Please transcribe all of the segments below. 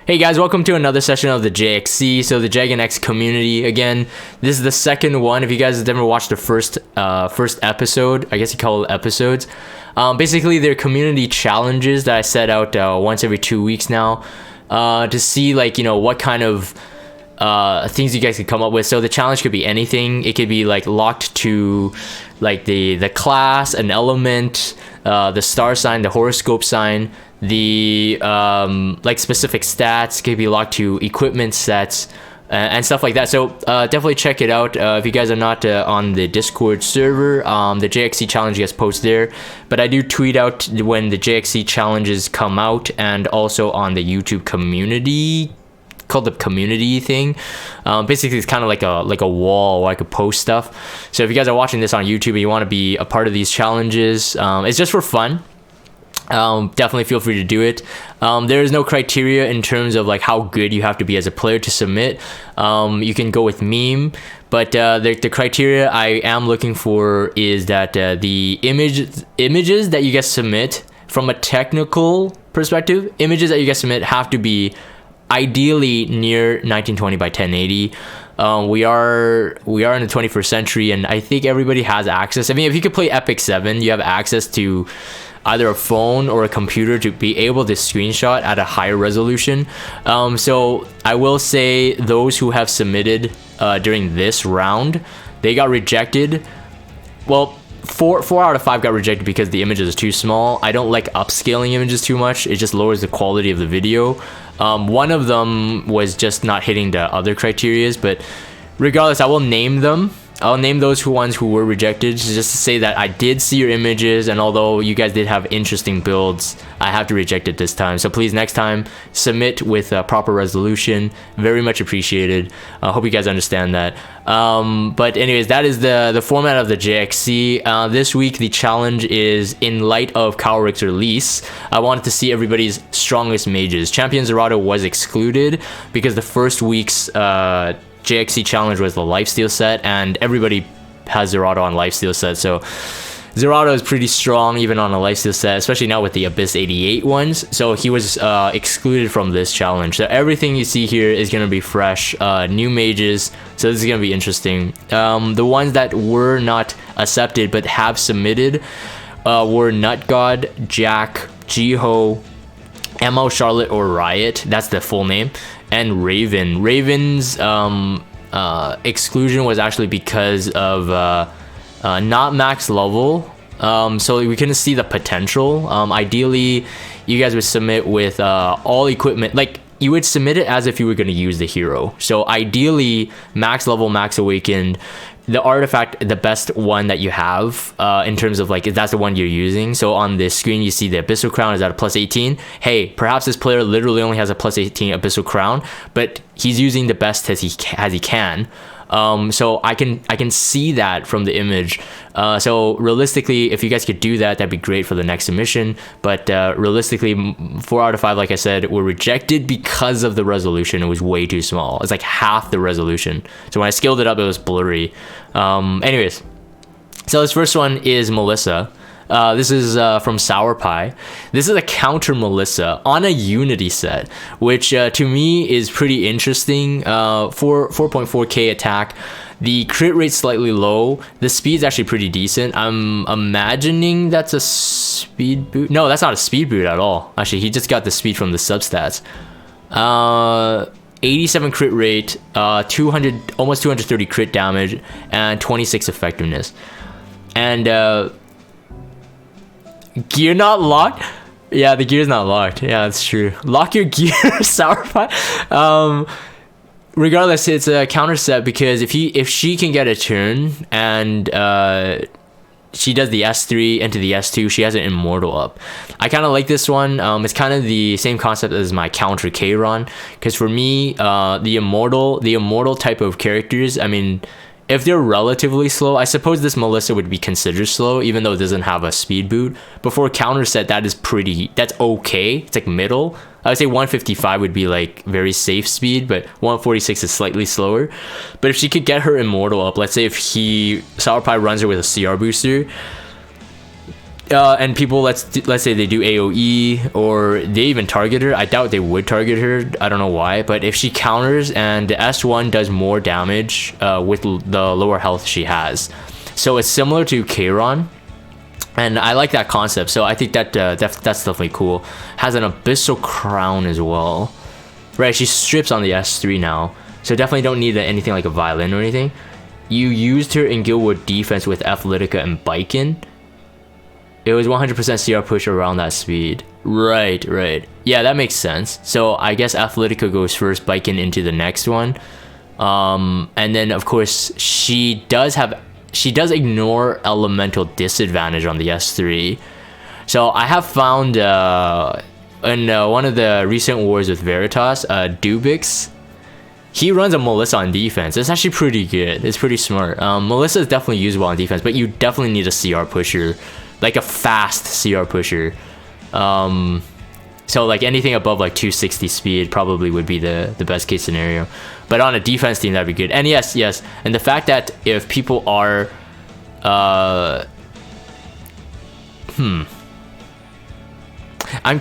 Hey guys, welcome to another session of the JXC. So the JXC community, again, this is the second one. If you guys have never watched the first episode, I guess you call it episodes. Basically, they're community challenges that I set out once every 2 weeks now to see what kind of things you guys can come up with. So the challenge could be anything. It could be locked to the class, an element, the star sign, the horoscope sign, the specific stats could be locked to equipment sets and stuff like that. So definitely check it out. If you guys are not on the Discord server, the JXC challenge gets posted there, but I do tweet out when the JXC challenges come out, and also on the YouTube community, called the community thing. Basically it's kind of like a wall where I could post stuff. So if you guys are watching this on YouTube and you want to be a part of these challenges, it's just for fun. Definitely feel free to do it. There is no criteria in terms of how good you have to be as a player to submit. You can go with meme, but the criteria I am looking for is that the images that you guys submit, from a technical perspective, images that you guys submit have to be ideally near 1920 by 1080. We are in the 21st century, and I think everybody has access. I mean, if you could play Epic 7, you have access to either a phone or a computer to be able to screenshot at a higher resolution. So I will say those who have submitted during this round, they got rejected. Well, four out of 5 got rejected because the images are too small. I don't like upscaling images too much. It just lowers the quality of the video. One of them was just not hitting the other criterias, but regardless, I will name them. I'll name those ones who were rejected, just to say that I did see your images, and although you guys did have interesting builds, I have to reject it this time. So please, next time, submit with a proper resolution. Very much appreciated. I hope you guys understand that. But anyways, that is the format of the JXC. This week, the challenge is in light of Kawerik's release. I wanted to see everybody's strongest mages. Champion Zerato was excluded because the first week's JXC challenge was the lifesteal set, and everybody has Zerato on lifesteal set, so Zerato is pretty strong even on a lifesteal set, especially now with the Abyss 88 ones. So he was excluded from this challenge. So everything you see here is going to be fresh, new mages, so this is going to be interesting. The ones that were not accepted but have submitted were Nut God, Jack, Jiho, MO Charlotte or Riot, that's the full name, and Raven. Raven's exclusion was actually because of not max level, so we couldn't see the potential. Ideally, you guys would submit with all equipment, you would submit it as if you were going to use the hero. So ideally, max level, max awakened, the artifact, the best one that you have in terms of if that's the one you're using. So on this screen you see the Abyssal Crown is at a plus 18. Hey, perhaps this player literally only has a plus 18 Abyssal Crown, but he's using the best as he can. So I can see that from the image. So realistically, if you guys could do that, that'd be great for the next submission. But realistically, 4 out of 5, like I said, were rejected because of the resolution. It was way too small. It's half the resolution. So when I scaled it up, it was blurry. Anyways, so this first one is Melissa. This is from Sour Pie. This is a counter Melissa on a Unity set, which to me is pretty interesting. 4.4k attack. The crit rate's slightly low. The speed's actually pretty decent. I'm imagining that's a speed boot. No, that's not a speed boot at all. Actually, he just got the speed from the substats. 87 crit rate, 200, almost 230 crit damage, and 26 effectiveness. And gear not locked? Yeah, the gear's not locked. Yeah, that's true. Lock your gear, Sour Pie. Regardless, it's a counter set because if she can get a turn and she does the S3 into the S2, she has an immortal up. I kind of like this one. It's kind of the same concept as my counter Kayron, because for me, the immortal type of characters, I mean, if they're relatively slow, I suppose this Melissa would be considered slow, even though it doesn't have a speed boot. But for a counter set, that's okay. It's middle. I would say 155 would be very safe speed, but 146 is slightly slower. But if she could get her immortal up, let's say if Sour Pie runs her with a CR booster, And people, let's say they do AoE or they even target her. I doubt they would target her. I don't know why, but if she counters and the S1 does more damage with the lower health she has, so it's similar to Kairon, and I like that concept. So I think that that's definitely cool. Has an Abyssal Crown as well, right? She strips on the S3 now, so definitely don't need anything like a violin or anything. You used her in Guildwood defense with Athletica and Biken. It was 100% CR push around that speed. Right. Yeah, that makes sense. So I guess Athletica goes first, Biken into the next one. And then of course she does ignore elemental disadvantage on the S3. So I have found in one of the recent wars with Veritas, Dubix, he runs a Melissa on defense. It's actually pretty good. It's pretty smart. Melissa is definitely usable on defense, but you definitely need a CR pusher. Like a fast CR pusher. So like anything above like 260 speed probably would be the best case scenario. But on a defense team, that'd be good. And yes. And the fact that if people are... I'm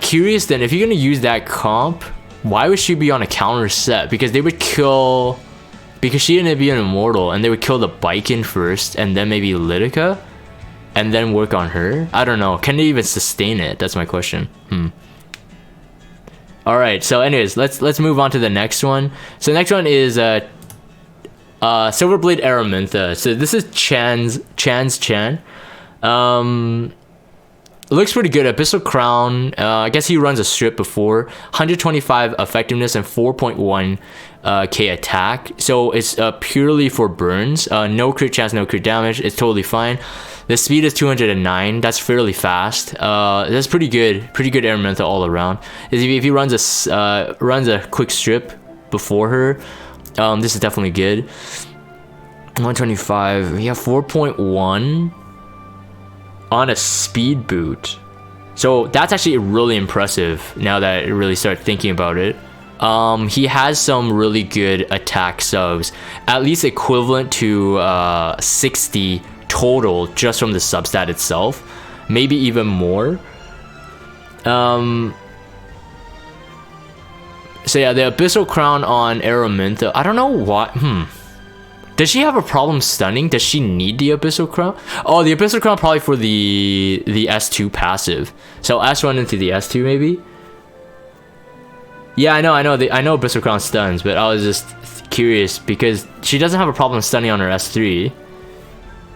curious then, if you're going to use that comp, why would she be on a counter set? Because they would kill... Because she didn't be an immortal, and they would kill the Biken first, and then maybe Lidica? And then work on her? I don't know. Can they even sustain it? That's my question. Alright, so anyways, let's move on to the next one. So the next one is Silverblade Araminta. So this is Chan's Chan. Looks pretty good. Abyssal Crown. I guess he runs a strip before. 125 effectiveness and 4.1 K attack. So it's purely for burns. No crit chance, no crit damage. It's totally fine. The speed is 209. That's fairly fast. That's pretty good. Pretty good Araminta all around. If he runs a quick strip before her, this is definitely good. 125. Yeah, 4.1 on a speed boot. So that's actually really impressive now that I really start thinking about it. He has some really good attack subs, at least equivalent to 60 total just from the substat itself, maybe even more. So yeah, the Abyssal Crown on Araminta, I don't know why. Does she have a problem stunning? Does she need the Abyssal Crown? Oh, the Abyssal Crown probably for the S2 passive. So S1 into the S2 maybe. Yeah, I know Abyssal Crown stuns, but I was just curious because she doesn't have a problem stunning on her S3.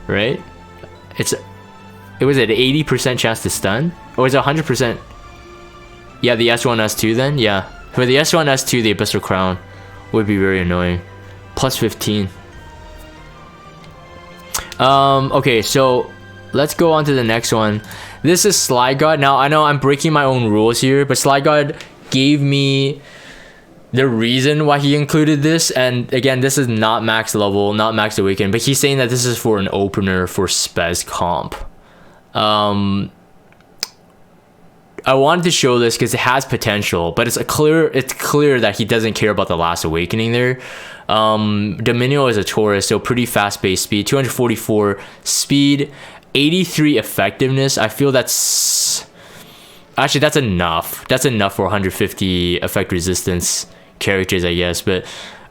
Right? It was an 80% chance to stun? Or is it 100%? Yeah, the S1, S2 then? Yeah. For the S1, S2, the Abyssal Crown would be very annoying. Plus 15. Okay, so let's go on to the next one. This is Slide God. Now, I know I'm breaking my own rules here, but Slide God gave me the reason why he included this, and again, this is not max level, not max awaken, but he's saying that this is for an opener for Spez comp. I wanted to show this because it has potential, but it's clear that he doesn't care about the last awakening there. Dominio is a Taurus, so pretty fast base speed, 244 speed, 83 effectiveness. I feel that's enough. That's enough for 150 effect resistance characters, I guess. But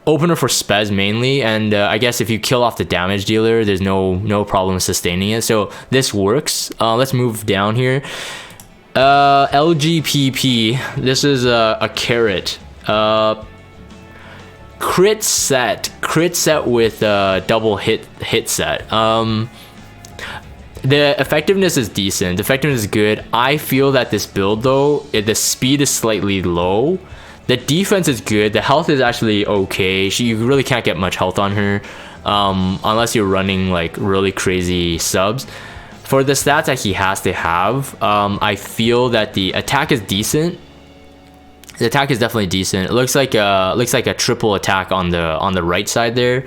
opener for Spez mainly, and I guess if you kill off the damage dealer, there's no problem sustaining it. So this works. Let's move down here. LGPP. This is a carrot. Crit set with double hit set. The effectiveness is decent. The effectiveness is good. I feel that this build though, the speed is slightly low. The defense is good. The health is actually okay. You really can't get much health on her unless you're running like really crazy subs. For the stats that he has to have, I feel that the attack is decent. The attack is definitely decent. It looks like a triple attack on the right side there.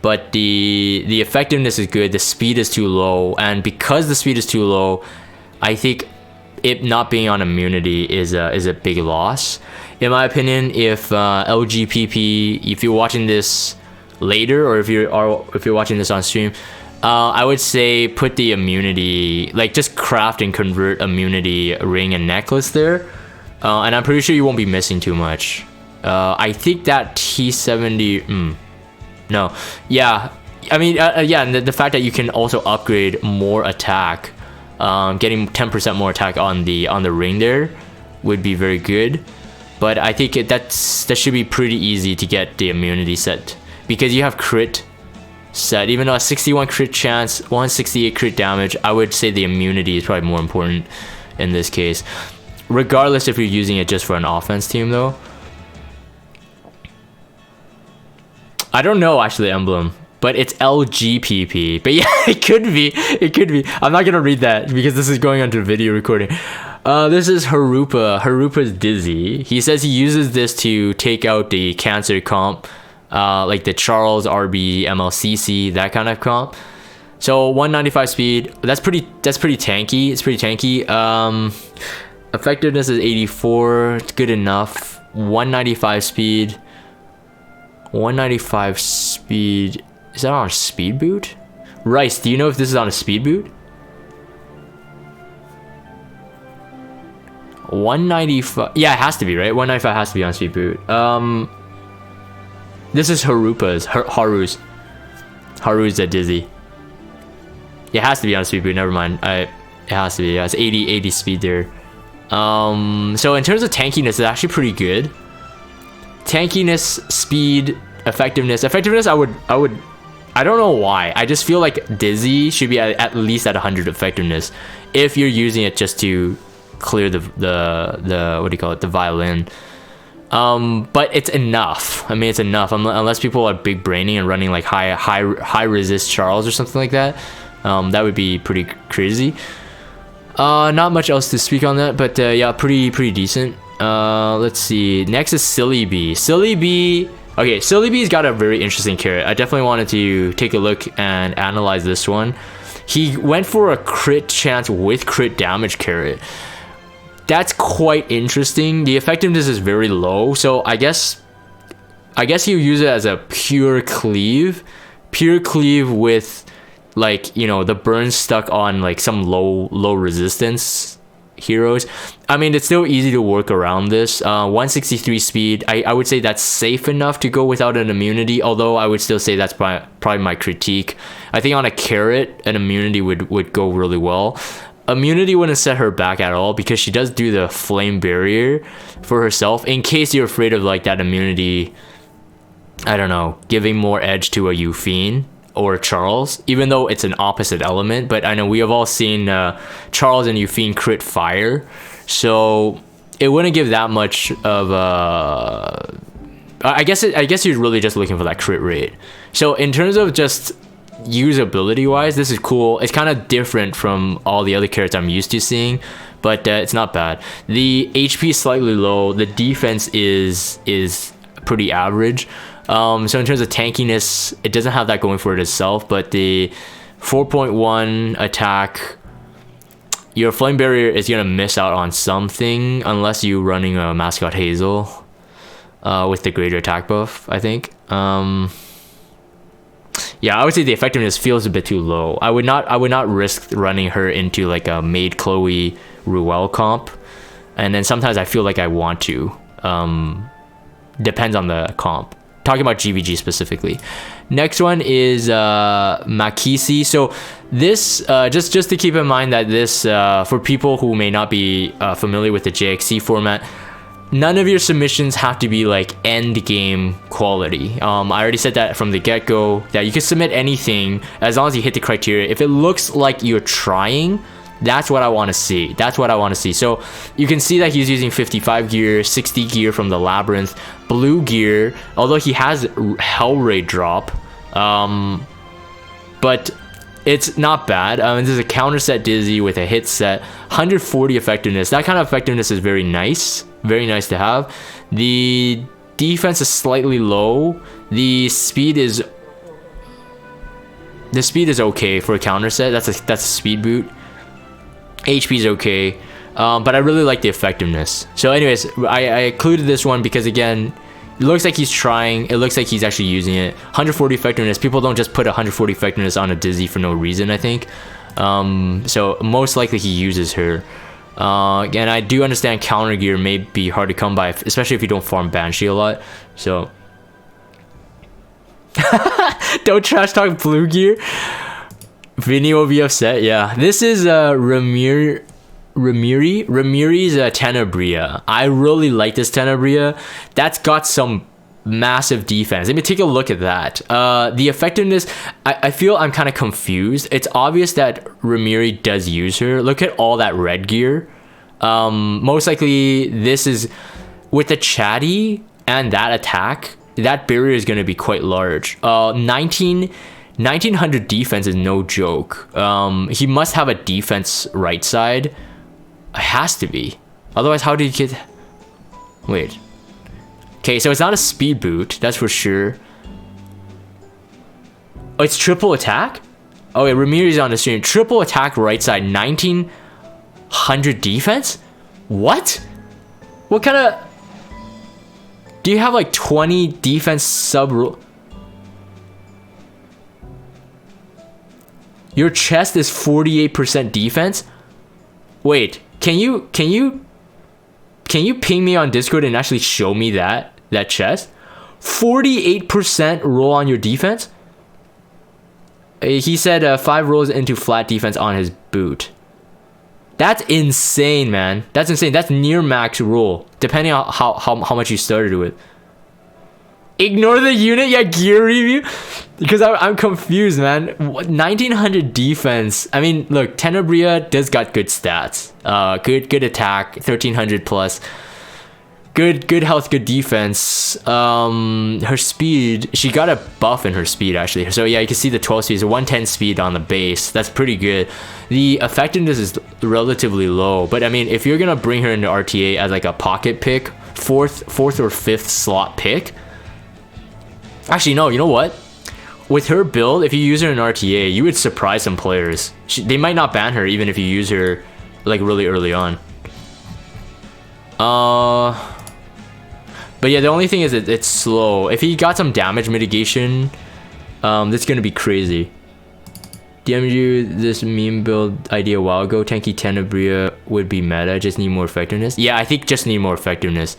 But the effectiveness is good. The speed is too low, and because the speed is too low, I think it not being on immunity is a big loss, in my opinion. If LGPP, if you're watching this later, or if you're watching this on stream, I would say put the immunity, like just craft and convert immunity ring and necklace there. And I'm pretty sure you won't be missing too much. I think that T70, no. Yeah, I mean, yeah, and the fact that you can also upgrade more attack, getting 10% more attack on the ring there would be very good. But I think that should be pretty easy to get the immunity set, because you have crit set. Even though a 61 crit chance, 168 crit damage, I would say the immunity is probably more important in this case, regardless if you're using it just for an offense team though. I don't know actually, Emblem, but it's LGPP. But yeah, it could be. I'm not gonna read that because this is going onto video recording. This is Rupa. Rupa's dizzy. He says he uses this to take out the cancer comp, like the Charles, RB, MLCC, that kind of comp. So 195 speed. That's pretty tanky. It's pretty tanky. Effectiveness is 84. It's good enough. 195 speed. 195 speed. Is that on a speed boot? Rice, do you know if this is on a speed boot? 195. Yeah, it has to be, right? 195 has to be on speed boot. This is Haru's. Haru's at dizzy. It has to be on speed boot. Never mind. It has to be. Yeah, it's 80 speed there. So in terms of tankiness, it's actually pretty good. Tankiness, speed, effectiveness. Effectiveness, I don't know why. I just feel like dizzy should be at least at 100 effectiveness if you're using it just to clear the what do you call it, the violin. But it's enough. I mean, it's enough unless people are big braining and running like high resist Charles or something like that. That would be pretty crazy. Not much else to speak on that, but yeah, pretty decent. Let's see. Next is Silly Bee. Silly Bee. Okay, Silly Bee's got a very interesting carrot. I definitely wanted to take a look and analyze this one. He went for a crit chance with crit damage carrot. That's quite interesting. The effectiveness is very low, so I guess you use it as a pure cleave with, like, you know, the burn stuck on like some low resistance heroes. I mean, it's still easy to work around this. 163 speed, I would say that's safe enough to go without an immunity, although I would still say that's probably my critique. I think on a carrot, an immunity would go really well. Immunity wouldn't set her back at all because she does do the flame barrier for herself in case you're afraid of like that immunity, I don't know, giving more edge to a Euphine or Charles, even though it's an opposite element. But I know we have all seen Charles and Euphine crit fire, so it wouldn't give that much of a... I guess you're really just looking for that crit rate. So in terms of just usability wise, this is cool. It's kind of different from all the other carrots I'm used to seeing, but it's not bad. The HP is slightly low. The defense is pretty average. So in terms of tankiness, it doesn't have that going for it itself, but the 4.1 attack, your flame barrier is gonna miss out on something unless you're running a mascot Hazel with the greater attack buff, I think. Yeah, I would say the effectiveness feels a bit too low. I would not risk running her into like a Maid Chloe Ruel comp, and then sometimes I feel like I want to. Depends on the comp. Talking about GVG specifically. Next one is Makisi. So this, just to keep in mind that this, for people who may not be familiar with the JXC format, none of your submissions have to be like end game quality. I already said that from the get-go, that you can submit anything as long as you hit the criteria. If it looks like you're trying, that's what I want to see. So you can see that he's using 55 gear, 60 gear from the Labyrinth, blue gear, although he has Hellray drop, but it's not bad. This is a counter set Dizzy with a hit set, 140 effectiveness. That kind of effectiveness is very nice to have. The defense is slightly low. The speed is okay for a counter set. That's a speed boot. HP is okay, but I really like the effectiveness. So anyways, I included this one because again, It looks like he's trying. It looks like he's actually using it. 140 effectiveness. People don't just put 140 effectiveness on a Dizzy for no reason, I think. So most likely he uses her. And I do understand counter gear may be hard to come by, especially if you don't farm Banshee a lot. So don't trash talk blue gear. Vinny will be upset. Yeah, this is Ramiri's Tenebria. I really like this Tenebria. That's got some massive defense. Let me take a look at that. The effectiveness, I feel I'm kind of confused. It's obvious that Ramiro does use her. Look at all that red gear. Most likely this is with the chatty and that attack, that barrier is going to be quite large. 1900 defense is no joke. He must have a defense right side. It has to be. Otherwise, how did he get... Wait. Okay, so it's not a speed boot, that's for sure. Oh, it's triple attack? Oh, wait, Ramirez on the stream. Triple attack right side, 1900 defense? What? What kind of... Do you have like 20 defense sub... Your chest is 48% defense? Wait, can you ping me on Discord and actually show me that chest? 48% roll on your defense? He said 5 rolls into flat defense on his boot. That's insane, man. That's insane. That's near max roll, depending on how much you started with. Ignore the unit, yeah, gear review? Because I'm confused, man. 1900 defense. I mean, look, Tenebria does got good stats. Good attack, 1300 plus. Good health, good defense. Her speed, she got a buff in her speed actually. So yeah, you can see the 12 speed, so 110 speed on the base. That's pretty good. The effectiveness is relatively low, but I mean, if you're gonna bring her into RTA as like a pocket pick, fourth or fifth slot pick. Actually, no, you know what? With her build, if you use her in RTA, you would surprise some players. They might not ban her even if you use her like really early on. But yeah, the only thing is it's slow. If he got some damage mitigation, that's gonna be crazy. DM'd you this meme build idea a while ago. Tanky Tenebria would be meta, just need more effectiveness. Yeah, I think just need more effectiveness.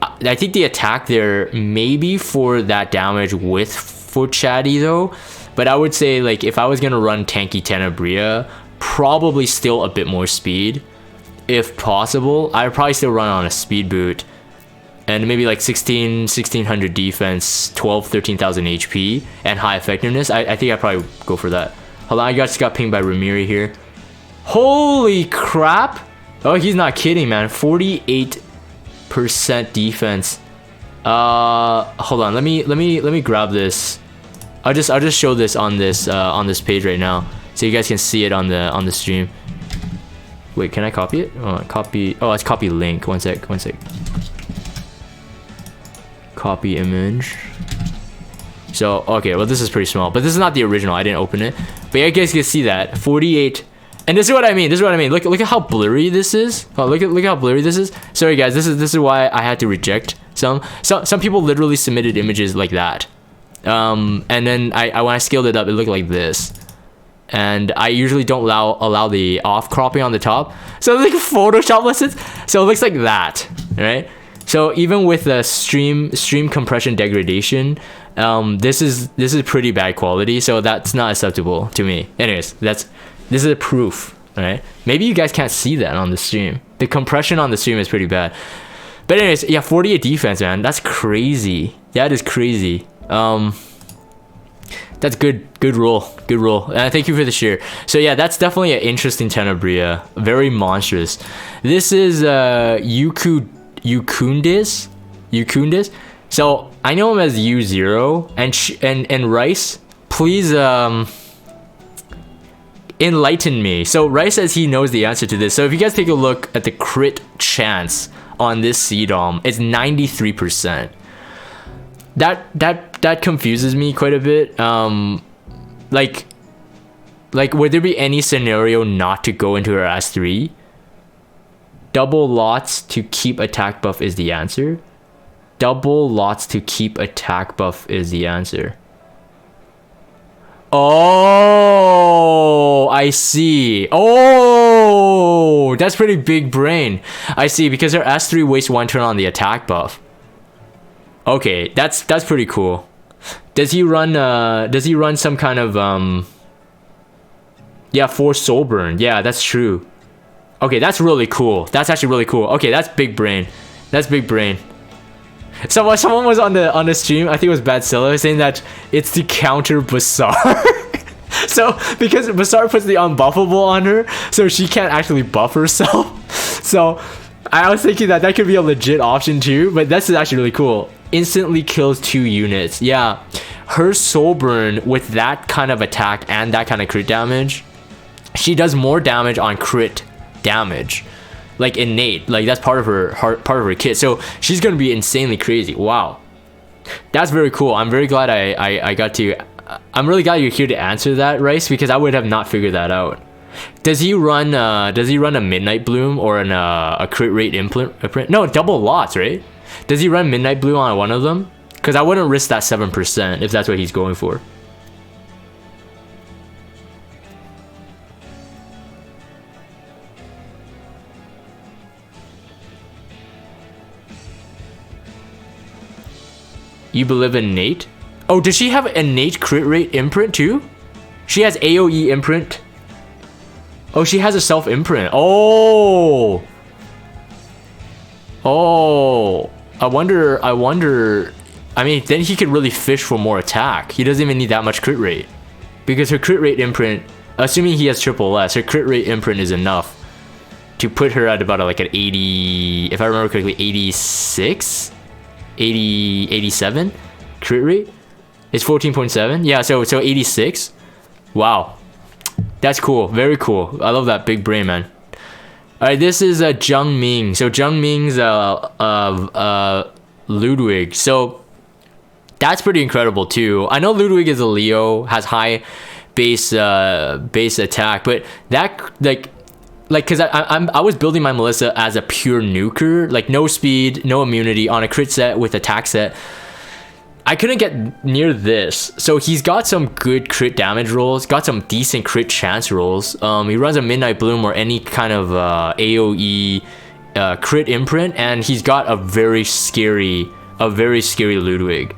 I think the attack there maybe for that damage for chatty though, but I would say like if I was gonna run tanky Tenebria, probably still a bit more speed if possible. I'd probably still run on a speed boot and maybe like 1600 defense, 13,000 HP and high effectiveness. I think I'd probably go for that. Hold on, I just got pinged by Ramiro here. Holy crap. Oh, he's not kidding, man. 48% defense. Hold on, let me grab this. I'll just show this on this page right now so you guys can see it on the stream. Wait, can I copy it? Copy. Oh, let's copy link. One sec. Copy image. So okay, well this is pretty small, but this is not the original. I didn't open it, but yeah, you guys can see that 48. And this is what I mean. Look at how blurry this is. Oh, look at how blurry this is. Sorry guys, this is why I had to reject some people literally submitted images like that. And then when I scaled it up, it looked like this. And I usually don't allow the off cropping on the top. So it's like Photoshop lessons. So it looks like that, right? So even with the stream compression degradation, this is pretty bad quality. So that's not acceptable to me. Anyways, this is a proof, right? Maybe you guys can't see that on the stream. The compression on the stream is pretty bad. But anyways, yeah, 48 defense, man. That's crazy. That is crazy. That's good roll. And thank you for the share. So yeah, that's definitely an interesting Tenebria. Very monstrous. This is Yukundis. So I know him as U0 and Rice. Please enlighten me. So Rice says he knows the answer to this. So if you guys take a look at the crit chance on this CDOM, it's 93%. That confuses me quite a bit. Like would there be any scenario not to go into her S3? Double lots to keep attack buff is the answer. Double lots to keep attack buff is the answer. Oh, I see. Oh, that's pretty big brain. I see, because her S3 wastes 1 turn on the attack buff. Okay, that's pretty cool. Does he run some kind of yeah, 4 soul burn. Yeah, that's true. Okay, that's really cool. That's actually really cool. Okay, that's big brain. That's big brain. Someone was on the stream, I think it was Badsilla, saying that it's to counter Bazaar. So because Bazaar puts the unbuffable on her, so she can't actually buff herself. So I was thinking that could be a legit option too, but this is actually really cool. Instantly kills 2 units. Yeah, her soul burn with that kind of attack and that kind of crit damage, she does more damage on crit damage. Like innate, like that's part of her kit. So she's gonna be insanely crazy. Wow, that's very cool. I'm very glad I got to. I'm really glad you're here to answer that, Rice, because I would have not figured that out. Does he run a Midnight Bloom or a crit rate imprint? No, double lots, right? Does he run Midnight Bloom on one of them? Because I wouldn't risk that 7% if that's what he's going for. You believe in Nate? Oh, does she have a Nate crit rate imprint too? She has AoE imprint. Oh, she has a self imprint. Oh. Oh. I wonder. I mean, then he could really fish for more attack. He doesn't even need that much crit rate. Because her crit rate imprint, assuming he has triple S, her crit rate imprint is enough to put her at about like an 80, if I remember correctly, 86? 87 crit rate. It's 14.7. Yeah, so 86. Wow, that's cool. Very cool. I love that big brain, man. All right, this is Zheng Ming. So Zheng Ming's Ludwig. So that's pretty incredible too. I know Ludwig is a Leo, has high base attack, but that like because I was building my Melissa as a pure nuker, like no speed, no immunity on a crit set with attack set. I couldn't get near this. So he's got some good crit damage rolls, got some decent crit chance rolls. He runs a Midnight Bloom or any kind of AoE crit imprint, and he's got a very scary Ludwig.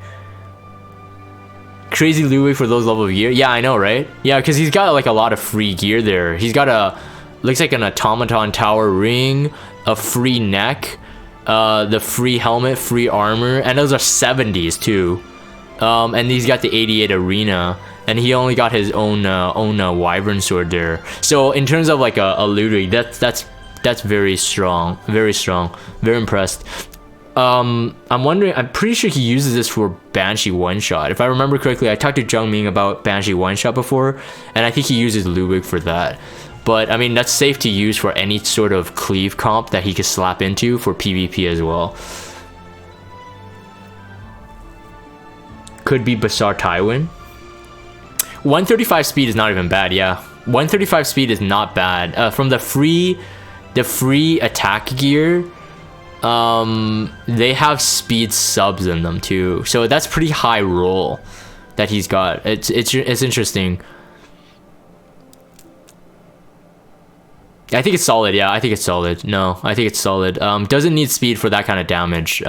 Crazy Ludwig for those level of gear. Yeah, I know, right? Yeah, because he's got like a lot of free gear there. He's got looks like an automaton tower ring, a free neck, the free helmet, free armor, and those are 70s too. And he's got the 88 arena, and he only got his own wyvern sword there. So in terms of like a Ludwig, that's very strong, very impressed. I'm wondering, I'm pretty sure he uses this for Banshee one shot. If I remember correctly, I talked to Zheng Ming about Banshee one shot before, and I think he uses Ludwig for that. But I mean, that's safe to use for any sort of cleave comp that he could slap into for PvP as well. Could be Basar Tywin. 135 speed is not even bad, yeah. 135 speed is not bad. From the free attack gear, they have speed subs in them too. So that's pretty high roll that he's got. It's interesting. I think it's solid. Yeah, I think it's solid. No, I think it's solid. Doesn't need speed for that kind of damage.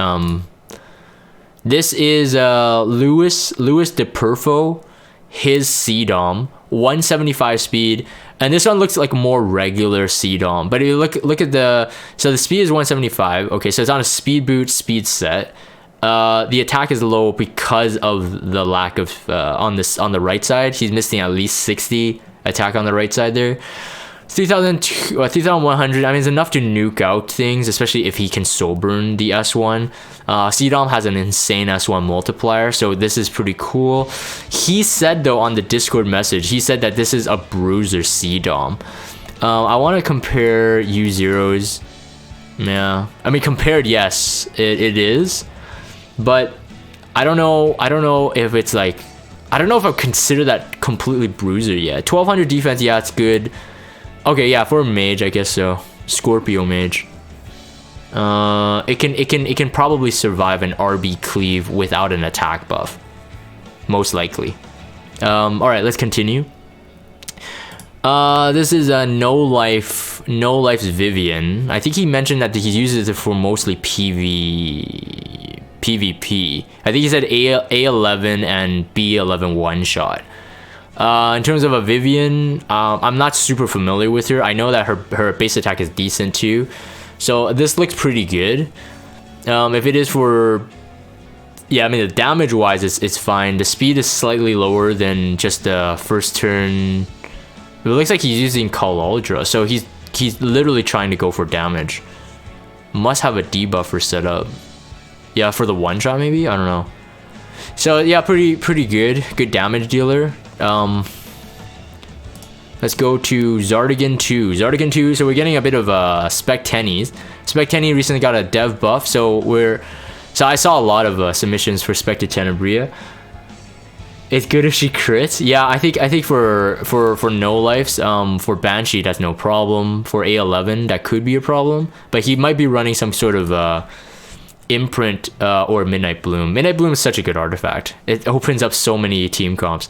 This is Louis de Perfo, his CDOM, 175 speed, and this one looks like more regular CDOM. But if you look at the speed is 175. Okay, so it's on a speed boot speed set. The attack is low because of the lack of on the right side. He's missing at least 60 attack on the right side there. 3,100, I mean, it's enough to nuke out things, especially if he can soul burn the S1. CDOM has an insane S1 multiplier, so this is pretty cool. He said, though, on the Discord message, he said that this is a bruiser CDOM. I want to compare U0's. Yeah, I mean, compared, yes, it is. But I don't know if it's like, I don't know if I consider that completely bruiser yet. 1,200 defense, yeah, it's good. Okay, yeah, for Mage, I guess so. Scorpio Mage. It can probably survive an RB cleave without an attack buff, most likely. All right, let's continue. This is a no life's Vivian. I think he mentioned that he uses it for mostly PvP. I think he said A11 and B11 one shot. In terms of a Vivian, I'm not super familiar with her. I know that her base attack is decent too, so this looks pretty good. If it is for, yeah, I mean the damage wise it's fine. The speed is slightly lower than just the first turn. It looks like he's using Kawerik, so he's literally trying to go for damage. Must have a debuffer set up. Yeah, for the one shot maybe? I don't know. So yeah, pretty good damage dealer. Let's go to Zardigan 2. Zardigan 2, so we're getting a bit of Spec Tennies. Spec Tenny recently got a dev buff, so I saw a lot of submissions for Spectre Tenebria. It's good if she crits. Yeah, I think for no lives, for Banshee that's no problem. For A11 that could be a problem, but he might be running some sort of imprint or Midnight Bloom. Midnight Bloom is such a good artifact. It opens up so many team comps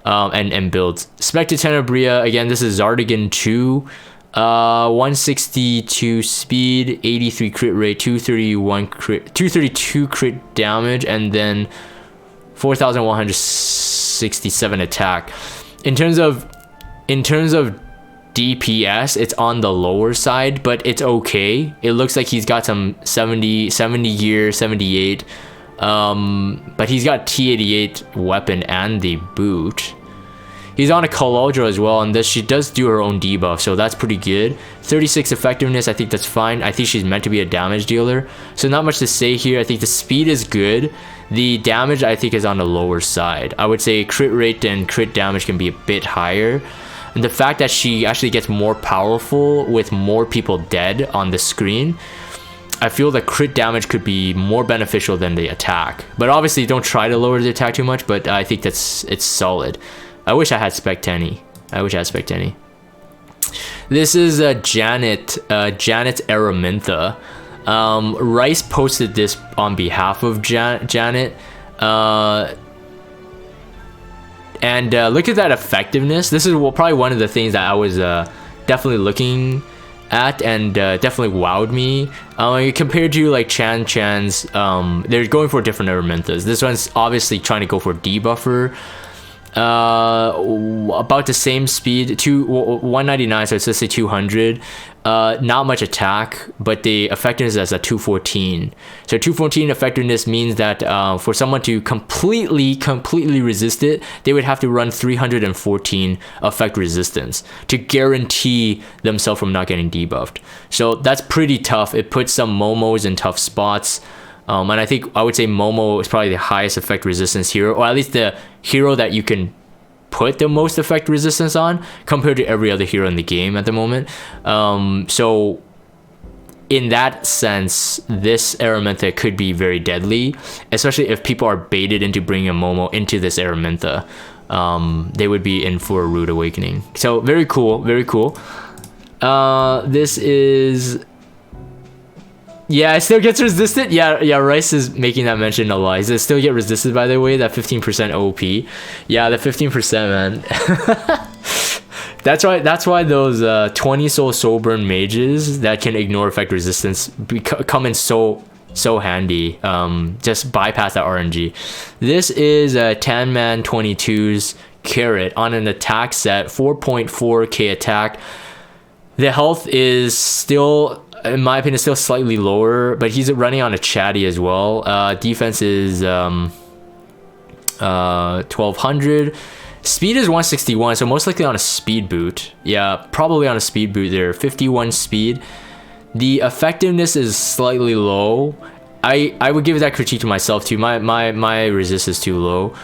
and builds. Spectre Tenebria, again, this is Zardigan 2. 162 speed, 83 crit rate, 232 crit damage, and then 4,167 attack. In terms of DPS, it's on the lower side, but it's okay. It looks like he's got some 70 gear, 78, but he's got T88 weapon and the boot. He's on a Kawerik as well, and she does do her own debuff, so that's pretty good. 36 effectiveness, I think that's fine. I think she's meant to be a damage dealer, so not much to say here. I think the speed is good. The damage, I think, is on the lower side. I would say crit rate and crit damage can be a bit higher. And the fact that she actually gets more powerful with more people dead on the screen, I feel that crit damage could be more beneficial than the attack. But obviously, don't try to lower the attack too much, but I think it's solid. I wish I had Spec Tenny. This is Janet's Araminta. Rice posted this on behalf of Janet. And look at that effectiveness. This is probably one of the things that I was definitely looking at and definitely wowed me. Compared to like Chan's, they're going for different Aramintas. This one's obviously trying to go for debuffer. About the same speed, 199, so it's let's say 200. Not much attack, but the effectiveness is at 214. So 214 effectiveness means that for someone to completely resist it, they would have to run 314 effect resistance to guarantee themselves from not getting debuffed. So that's pretty tough. It puts some Momos in tough spots. And I would say Momo is probably the highest effect resistance hero, or at least the hero that you can put the most effect resistance on compared to every other hero in the game at the moment. So in that sense, this Araminta could be very deadly, especially if people are baited into bringing a Momo into this Araminta. They would be in for a rude awakening. So very cool. This is... Yeah, it still gets resisted. Yeah, Rice is making that mention a lot. Does it still get resisted, by the way? That 15% OP. Yeah, the 15%, man. That's why those 20 soul soulburn mages that can ignore effect resistance come in so handy. Just bypass that RNG. This is Tanman 22's Carrot on an attack set, 4.4k attack. The health is still, in my opinion, still slightly lower, but he's running on a chatty as well. Defense is 1200. Speed is 161, so most likely on a speed boot. Yeah, probably on a speed boot there. 51 speed. The effectiveness is slightly low. I would give that critique to myself too. My resist is too low.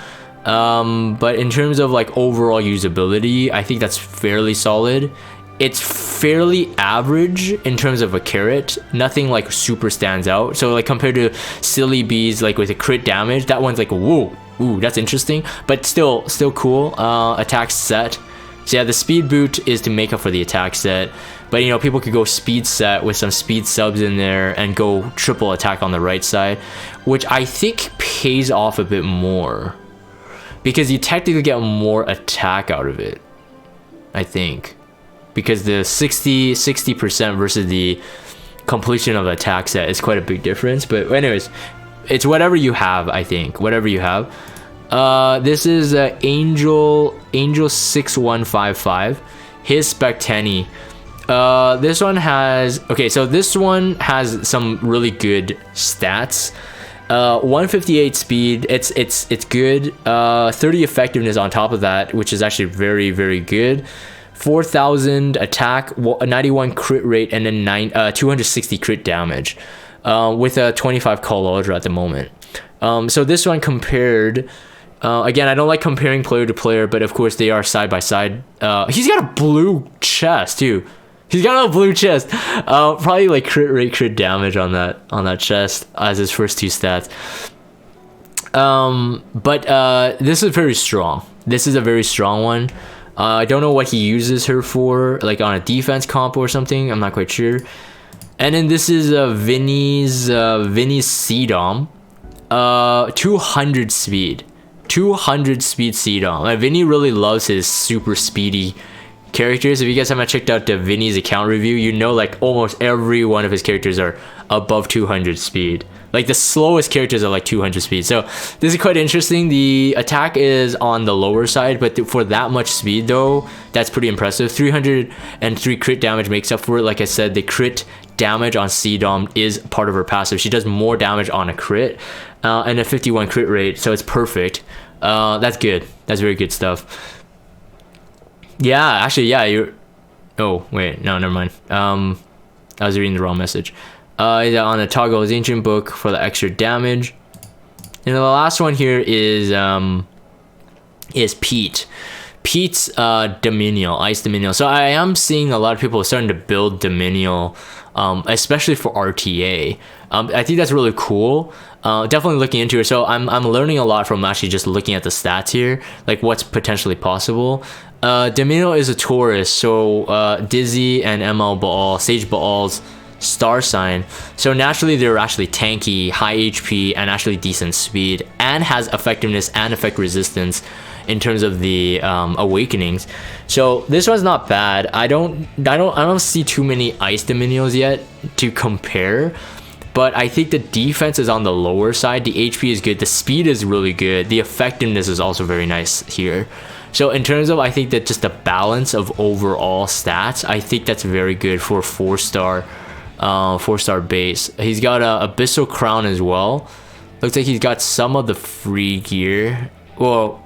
But in terms of like overall usability, I think that's fairly solid. It's fairly average in terms of a carrot. Nothing like super stands out. So like compared to Silly Bees, like with a crit damage, that one's like whoa, ooh, that's interesting. But still cool. Attack set So yeah, the speed boot is to make up for the attack set. But you know, people could go speed set with some speed subs in there and go triple attack on the right side, which I think pays off a bit more because you technically get more attack out of it, I think, because the 60% versus the completion of the attack set is quite a big difference. But anyways, it's whatever you have, I think, whatever you have. This is Angel 6155, his Spectani. This one has, okay, so this one has some really good stats. 158 speed, it's good. 30 effectiveness on top of that, which is actually very, very good. 4,000 attack, 91 crit rate, and then 260 crit damage, with a 25 call ultra at the moment. So this one compared, again, I don't like comparing player to player, but of course they are side by side. He's got a blue chest too. He's got a blue chest. Probably like crit rate, crit damage on that chest as his first two stats. But this is very strong. This is a very strong one. I don't know what he uses her for, like on a defense comp or something. I'm not quite sure. And then this is Vinny's C-Dom. 200 speed. 200 speed C-Dom. Vinny really loves his super speedy characters. If you guys haven't checked out the Vinny's account review, you know like almost every one of his characters are above 200 speed. Like the slowest characters are like 200 speed. So this is quite interesting. The attack is on the lower side, but for that much speed though, that's pretty impressive. 303 crit damage makes up for it. Like I said, the crit damage on C-Dom is part of her passive. She does more damage on a crit, and a 51 crit rate, so it's perfect. That's good. That's very good stuff. Yeah, actually, yeah, you're... Oh, wait, no, never mind. I was reading the wrong message. On the toggle his ancient book for the extra damage. And the last one here is Pete. Pete's Dominio, Ice Dominio. So I am seeing a lot of people starting to build Dominio, especially for RTA. I think that's really cool. Definitely looking into it. So I'm learning a lot from actually just looking at the stats here, like what's potentially possible. Dominio is a Taurus, so Dizzy and ML Baal, Sage Baal's star sign, so naturally they're actually tanky, high HP, and actually decent speed, and has effectiveness and effect resistance in terms of the awakenings. So this one's not bad. I don't see too many Ice Dominios yet to compare, but I think the defense is on the lower side. The HP is good, the speed is really good, the effectiveness is also very nice here. So in terms of, I think that just the balance of overall stats, I think that's very good for 4-star base. He's got a Abyssal Crown as well. Looks like he's got some of the free gear. Well,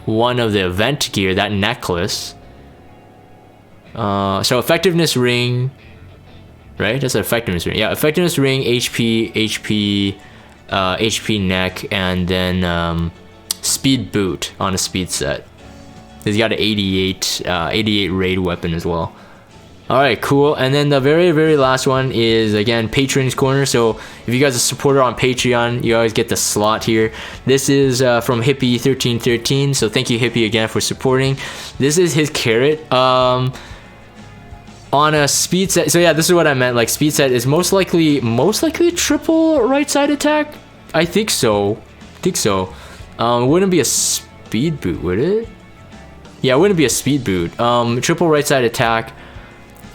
one of the event gear, that necklace. So effectiveness ring, right? That's an effectiveness ring. Yeah, effectiveness ring, HP neck, and then speed boot on a speed set. He's got an 88 raid weapon as well. All right, cool. And then the very, very last one is, again, Patron's Corner. So if you guys are a supporter on Patreon, you always get the slot here. This is from Hippie1313. So thank you, Hippie, again, for supporting. This is his carrot. On a speed set. So yeah, this is what I meant. Like, speed set is most likely triple right side attack. I think so. It wouldn't be a speed boot, would it? Yeah, it wouldn't be a speed boot. Triple right side attack.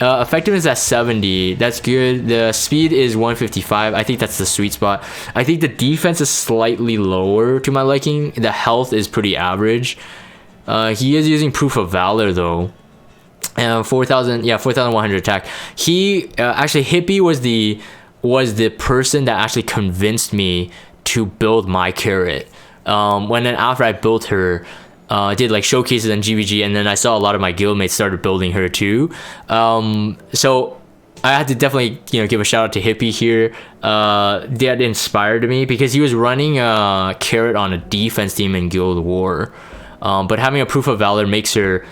Effectiveness at 70. That's good. The speed is 155. I think that's the sweet spot. I think the defense is slightly lower to my liking. The health is pretty average. He is using Proof of Valor though. 4,100 attack. He actually, Hippie was the person that actually convinced me to build my carrot. Then after I built her, did like showcases and GVG, and then I saw a lot of my guildmates started building her too. So I had to definitely, give a shout out to Hippie here. That inspired me because he was running a carrot on a defense team in Guild War. But having a Proof of Valor makes her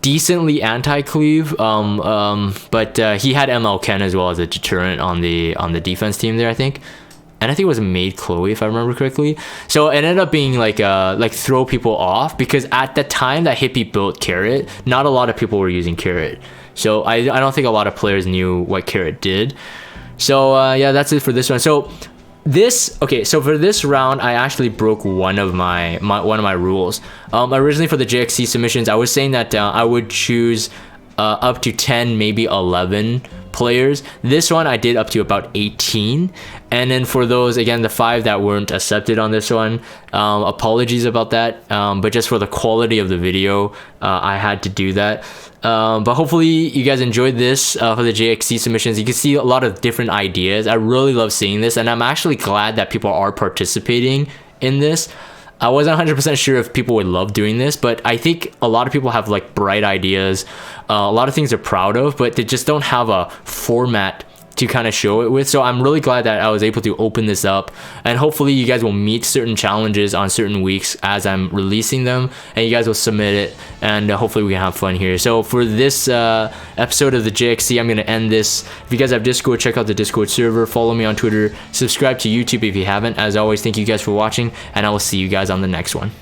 decently anti-cleave. But he had ML Ken as well as a deterrent on the defense team there, I think. and I think it was made Chloe, if I remember correctly. So it ended up being like throw people off, because at the time that Hippie built Carrot, not a lot of people were using Carrot. So I don't think a lot of players knew what Carrot did. So yeah, that's it for this one. So for this round, I actually broke one of my rules. Originally for the JXC submissions, I was saying that I would choose up to 10, maybe 11 players. This one I did up to about 18, and then for those, again, the 5 that weren't accepted on this one, apologies about that, but just for the quality of the video, I had to do that. But hopefully you guys enjoyed this for the JXC submissions. You can see a lot of different ideas. I really love seeing this, and I'm actually glad that people are participating in this. I wasn't 100% sure if people would love doing this, but I think a lot of people have like bright ideas, a lot of things they're proud of, but they just don't have a format to kind of show it with. So I'm really glad that I was able to open this up, and hopefully you guys will meet certain challenges on certain weeks as I'm releasing them, and you guys will submit it, and hopefully we can have fun here. So for this episode of the JXC, I'm going to end this. If you guys have Discord, check out the Discord server, follow me on Twitter, subscribe to YouTube if you haven't. As always, thank you guys for watching, and I will see you guys on the next one.